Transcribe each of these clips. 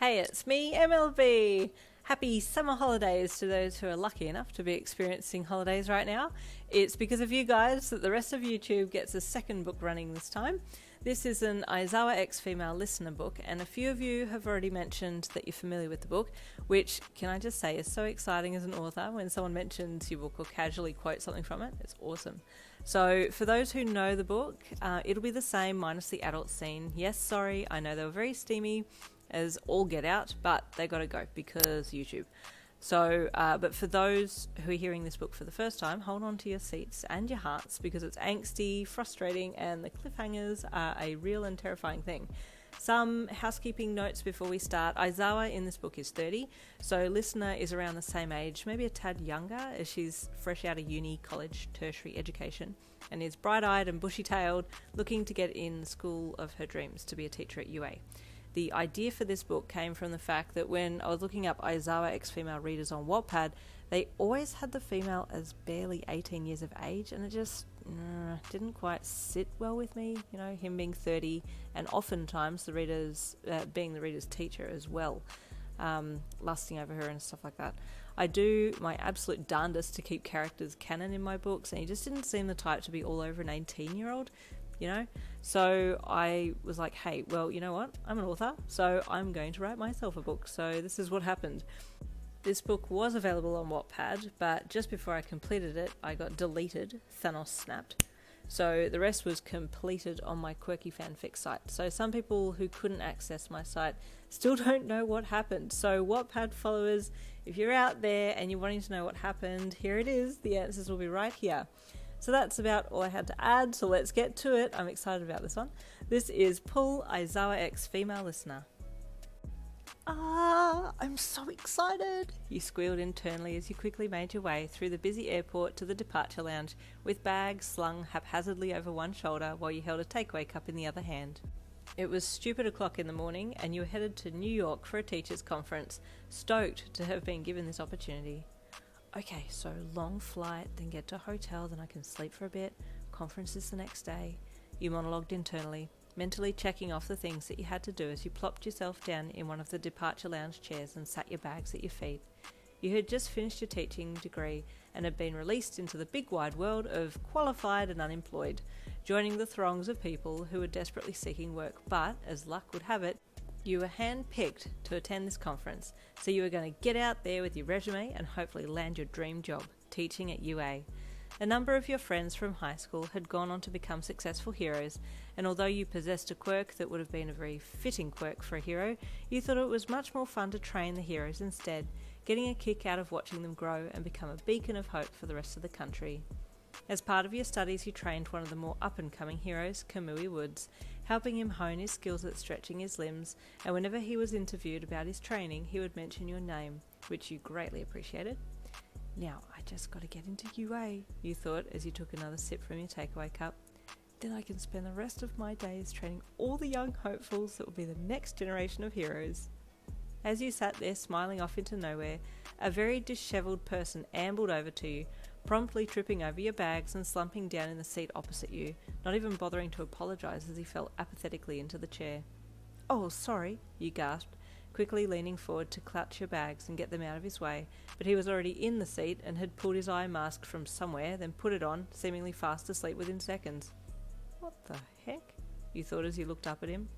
Hey, it's me, MLB! Happy summer holidays to those who are lucky enough to be experiencing holidays right now. It's because of you guys that the rest of YouTube gets a second book running this time. This is an Aizawa X female listener book, and a few of you have already mentioned that you're familiar with the book, which, can I just say, is so exciting as an author when someone mentions your book or casually quotes something from it. It's awesome. So for those who know the book, it'll be the same minus the adult scene. Yes, sorry, I know they were very steamy as all get out, but they gotta go because YouTube. So, but for those who are hearing this book for the first time, hold on to your seats and your hearts because it's angsty, frustrating, and the cliffhangers are a real and terrifying thing. Some housekeeping notes before we start. Aizawa in this book is 30, so listener is around the same age, maybe a tad younger, as she's fresh out of uni, college, tertiary education, and is bright-eyed and bushy-tailed, looking to get in the school of her dreams to be a teacher at UA. The idea for this book came from the fact that when I was looking up Aizawa X female readers on Wattpad, they always had the female as barely 18 years of age, and it just didn't quite sit well with me, you know, him being 30, and oftentimes the readers being the reader's teacher as well, lusting over her and stuff like that. I do my absolute darndest to keep characters canon in my books, and he just didn't seem the type to be all over an 18-year-old. You know, so I was like, hey, well, you know what, I'm an author, so I'm going to write myself a book. So this is what happened. This book was available on Wattpad, but just before I completed it, I got deleted. Thanos snapped. So the rest was completed on my quirky fanfic site. So some people who couldn't access my site still don't know what happened. So Wattpad followers, if you're out there and you're wanting to know what happened, here it is. The answers will be right here. So that's about all I had to add, so let's get to it. I'm excited about this one. This is Pull Aizawa X Female Listener. I'm so excited! You squealed internally as you quickly made your way through the busy airport to the departure lounge with bags slung haphazardly over one shoulder while you held a takeaway cup in the other hand. It was stupid o'clock in the morning and you were headed to New York for a teachers' conference, stoked to have been given this opportunity. Okay, so long flight, then get to a hotel, then I can sleep for a bit, conference is the next day. You monologued internally, mentally checking off the things that you had to do as you plopped yourself down in one of the departure lounge chairs and sat your bags at your feet. You had just finished your teaching degree and had been released into the big wide world of qualified and unemployed, joining the throngs of people who were desperately seeking work, but, as luck would have it, you were hand-picked to attend this conference, so you were going to get out there with your resume and hopefully land your dream job, teaching at UA. A number of your friends from high school had gone on to become successful heroes, and although you possessed a quirk that would have been a very fitting quirk for a hero, you thought it was much more fun to train the heroes instead, getting a kick out of watching them grow and become a beacon of hope for the rest of the country. As part of your studies, you trained one of the more up-and-coming heroes, Kamui Woods, helping him hone his skills at stretching his limbs, and whenever he was interviewed about his training, he would mention your name, which you greatly appreciated. Now, I just got to get into UA, you thought as you took another sip from your takeaway cup. Then I can spend the rest of my days training all the young hopefuls that will be the next generation of heroes. As you sat there smiling off into nowhere, a very dishevelled person ambled over to you, promptly tripping over your bags and slumping down in the seat opposite you, not even bothering to apologise as he fell apathetically into the chair. "Oh, sorry," you gasped, quickly leaning forward to clutch your bags and get them out of his way, but he was already in the seat and had pulled his eye mask from somewhere, then put it on, seemingly fast asleep within seconds. What the heck? You thought as you looked up at him.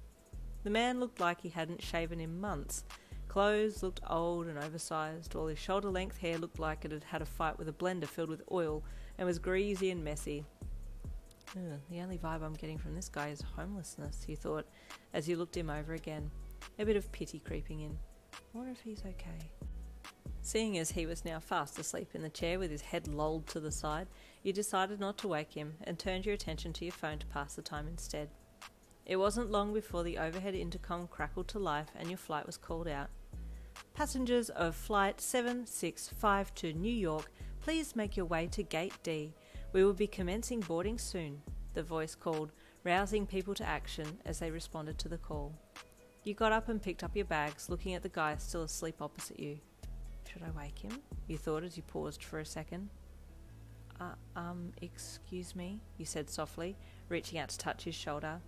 The man looked like he hadn't shaven in months. Clothes looked old and oversized, while his shoulder-length hair looked like it had had a fight with a blender filled with oil and was greasy and messy. The only vibe I'm getting from this guy is homelessness, you thought, as you looked him over again, a bit of pity creeping in. I wonder if he's okay. Seeing as he was now fast asleep in the chair with his head lolled to the side, you decided not to wake him and turned your attention to your phone to pass the time instead. It wasn't long before the overhead intercom crackled to life and your flight was called out. Passengers of Flight 765 to New York, please make your way to Gate D. We will be commencing boarding soon, the voice called, rousing people to action as they responded to the call. You got up and picked up your bags, looking at the guy still asleep opposite you. Should I wake him? You thought as you paused for a second. Excuse me, you said softly, reaching out to touch his shoulder.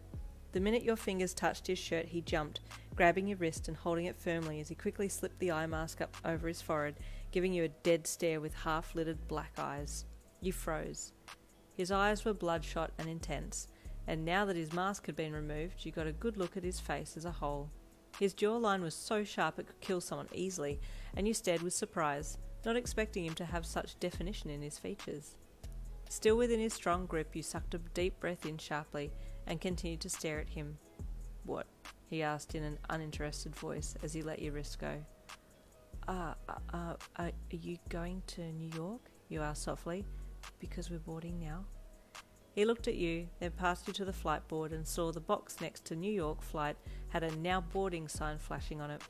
The minute your fingers touched his shirt, he jumped, grabbing your wrist and holding it firmly as he quickly slipped the eye mask up over his forehead, giving you a dead stare with half-lidded black eyes. You froze. His eyes were bloodshot and intense, and now that his mask had been removed, you got a good look at his face as a whole. His jawline was so sharp it could kill someone easily, and you stared with surprise, not expecting him to have such definition in his features. Still within his strong grip, you sucked a deep breath in sharply and continued to stare at him. "What?" he asked in an uninterested voice as he let your wrist go. Are you going to New York?" you asked softly. "Because we're boarding now." He looked at you, then passed you to the flight board and saw the box next to New York flight had a "Now Boarding" sign flashing on it.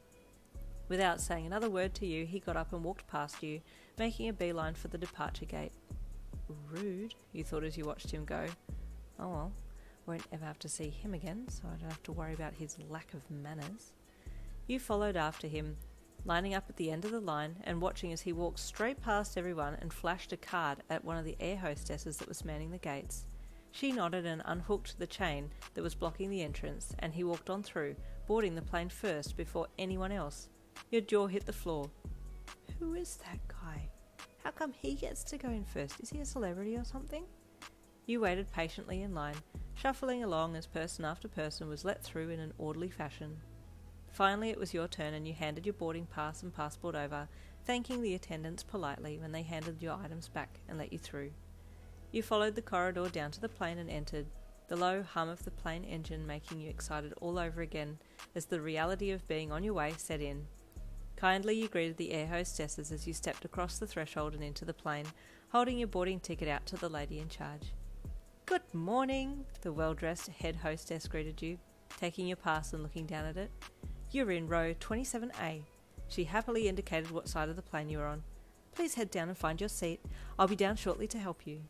Without saying another word to you, he got up and walked past you, making a beeline for the departure gate. "Rude," you thought as you watched him go. "Oh well, won't ever have to see him again, so I don't have to worry about his lack of manners." You followed after him, lining up at the end of the line and watching as he walked straight past everyone and flashed a card at one of the air hostesses that was manning the gates. She nodded and unhooked the chain that was blocking the entrance, and he walked on through, boarding the plane first before anyone else. Your jaw hit the floor. Who is that guy? How come he gets to go in first? Is he a celebrity or something? You waited patiently in line, shuffling along as person after person was let through in an orderly fashion. Finally it was your turn, and you handed your boarding pass and passport over, thanking the attendants politely when they handed your items back and let you through. You followed the corridor down to the plane and entered, the low hum of the plane engine making you excited all over again as the reality of being on your way set in. Kindly you greeted the air hostesses as you stepped across the threshold and into the plane, holding your boarding ticket out to the lady in charge. "Good morning," the well-dressed head hostess greeted you, taking your pass and looking down at it. "You're in row 27A. She happily indicated what side of the plane you were on. "Please head down and find your seat. I'll be down shortly to help you."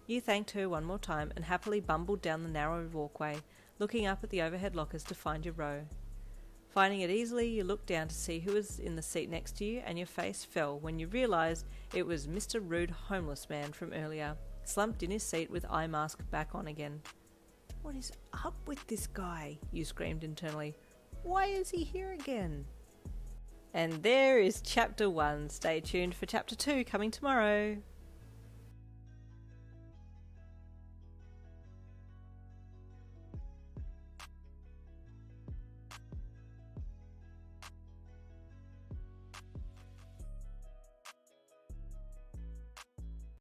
You thanked her one more time and happily bumbled down the narrow walkway, looking up at the overhead lockers to find your row. Finding it easily, you looked down to see who was in the seat next to you, and your face fell when you realised it was Mr. Rude Homeless Man from earlier, slumped in his seat with eye mask back on again. "What is up with this guy?" you screamed internally. "Why is he here again?" And there is Chapter 1. Stay tuned for Chapter 2 coming tomorrow.